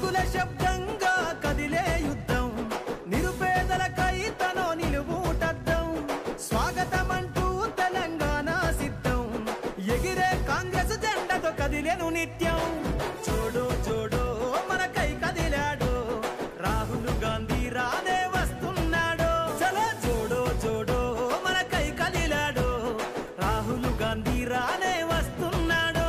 అడుగుల శబ్దంగా కదిలే యుద్ధం నిరుపేదలకై తనో నిలువుటద్దం స్వాగతమంటూ తెలంగాణ సిద్ధం ఎగిరే కాంగ్రెస్ జెండతో కదిలేను నిత్యం చూడు చూడు మనకై కదిలాడు రాహుల్ గాంధీ రానే వస్తున్నాడు చలో చూడు చూడు మనకై కదిలాడు రాహుల్ గాంధీ రానే వస్తున్నాడు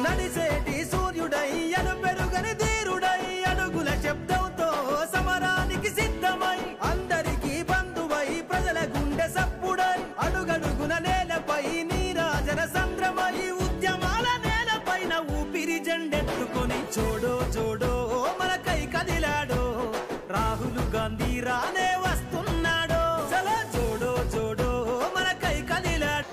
నడిసేటి సూర్యుడై అను పెరుగని ధీరుడై అడుగుల శబ్దంతో సమరానికి సిద్ధమై అందరికీ బంధువై ప్రజల గుండె సప్పుడై అడుగడుగున నేలపై నీరాజన సంద్రమై ఉద్యమాల నేలపైన ఊపిరి జెండెత్తుకొని చూడో చూడో మనకై కదిలాడో రాహుల్ గాంధీ రానే వస్తున్నాడో చలో చూడో చూడో మనకై కదిలాడు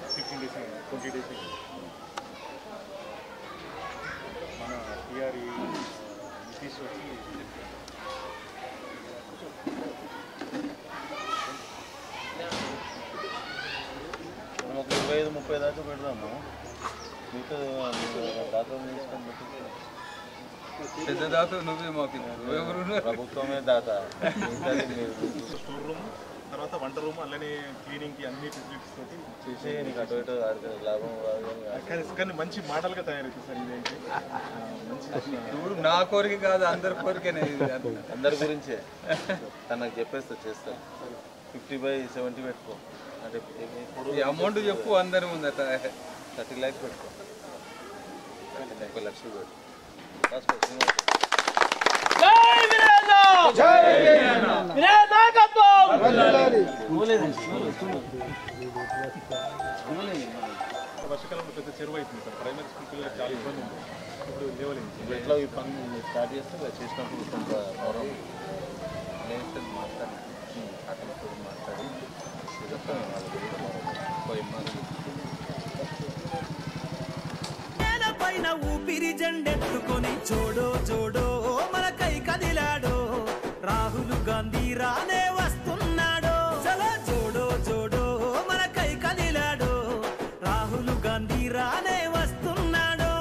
మనం ఒక 25-30 దాకా పెడదాము మిగతా దాతలు తీసుకొని పెద్ద దాత నువ్వే మాకు ప్రభుత్వమే దాత స్టోర్ రూమ్ తర్వాత వంట రూమ్ అలానే క్లీనింగ్కి అన్ని ఫెసిలిటీస్ తోటి చేసే నీకు అటు ఇటు లాభం కానీ మంచి మోడల్గా తయారైతుంది సార్ ఇదేంటి చూడు నా కోరిక కాదు అందరి కోరికనే అందరి గురించే తనకు చెప్పేస్తా చేస్తాను 50/70 పెట్టుకో అంటే ఈ అమౌంట్ చెప్పు అందరి ముందట 30 lakhs పెట్టుకో 1 లక్షలు పెట్టు వర్షకాలంలో పెద్ద చెరువు అవుతుంది సార్ ప్రైమరీ స్కూల్ పిల్లలకు చాలా ఇబ్బంది ఉంది ఇప్పుడు లేవలేదు ఎట్లా ఈ పని స్టార్ట్ చేస్తే చేసినప్పుడు కొంత గౌరవం మాట్లాడి అతనితో మాట్లాడి పైన ఊపిరి జెండెత్తుకొని చూడో చూడో మనకై కదిలాడో రాహుల్ గాంధీ రానే వస్తున్నాడో చలో చూడో చూడో మనకై కదిలాడో రాహుల్ గాంధీ రానే వస్తున్నాడో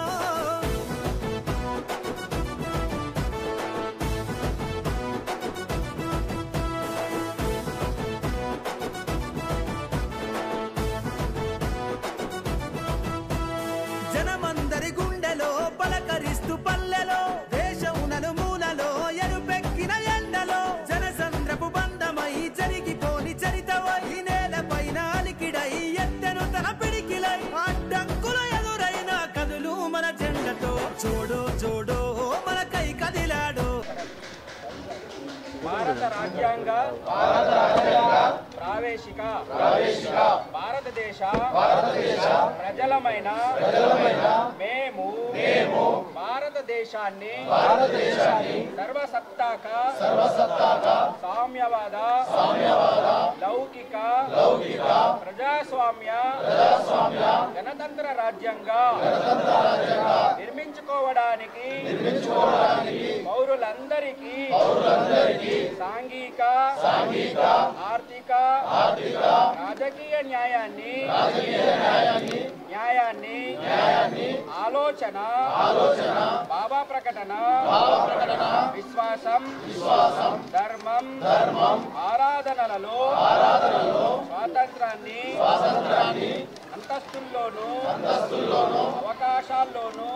జనమందరి గుండెలో పలకరిస్తూ పల్లెలో దేశం నలుమూలలో ఎరుపెక్కిన ఎండలో జనసంద్రపు బంధమై జరిగిపోని చరితవై నేలపైన అలికిడై ఎత్తెను తన పిడికిలై అడ్డంకులు ఎదురైన కదులు మన జెండతో చూడో చూడో మనకై కదిలాడో భారత రాజ్యాంగ ప్రావేశిక భారతదేశ ప్రజలమైన మేము భారతదేశాన్ని సర్వసత్తాక సామ్యవాద లౌకిక ప్రజాస్వామ్య గణతంత్ర రాజ్యంగా నిర్మించుకోవడానికి పౌరులందరికీ సాంఘిక ఆర్థిక రాజకీయ న్యాయాన్ని ఆలోచన భావ ప్రకటన విశ్వాసం ధర్మం ఆరాధనలలో స్వాతంత్రాన్ని అంతస్తుల్లోనూ అవకాశాల్లోనూ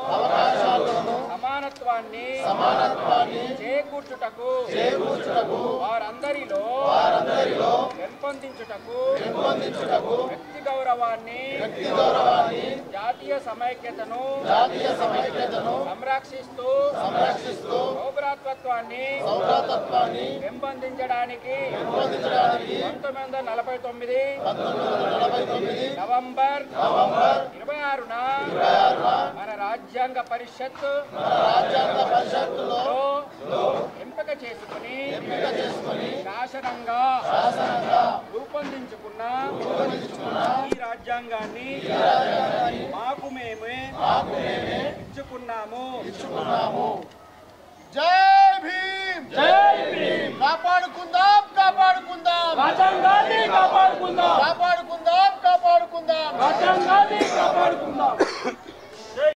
సమానత్వాన్ని చేకూర్చుటకు వారందరిలో పెంపొందించుటకు వ్యక్తి గౌరవాన్ని జాతీయ సమైక్యతను సంరక్షిస్తూ సౌభ్రాతత్వాన్ని పెంపొందించడానికి 1949 నవంబర్ 26 26న మన రాజ్యాంగ పరిషత్తు ఎంపిక చేసుకుని శాసనంగా రూపొందించుకున్న ఈ రాజ్యాంగాన్ని మాకు మేమే ఇచ్చుకున్నాము. జై భీమ్, జై భీమ్. కాపాడుకుందాం, కాపాడుకుందాం రాజ్యాంగాన్ని, కాపాడుకుందాం, కాపాడుకుందాం, కాపాడుకుందాం రాజ్యాంగాన్ని, కాపాడుకుందాం.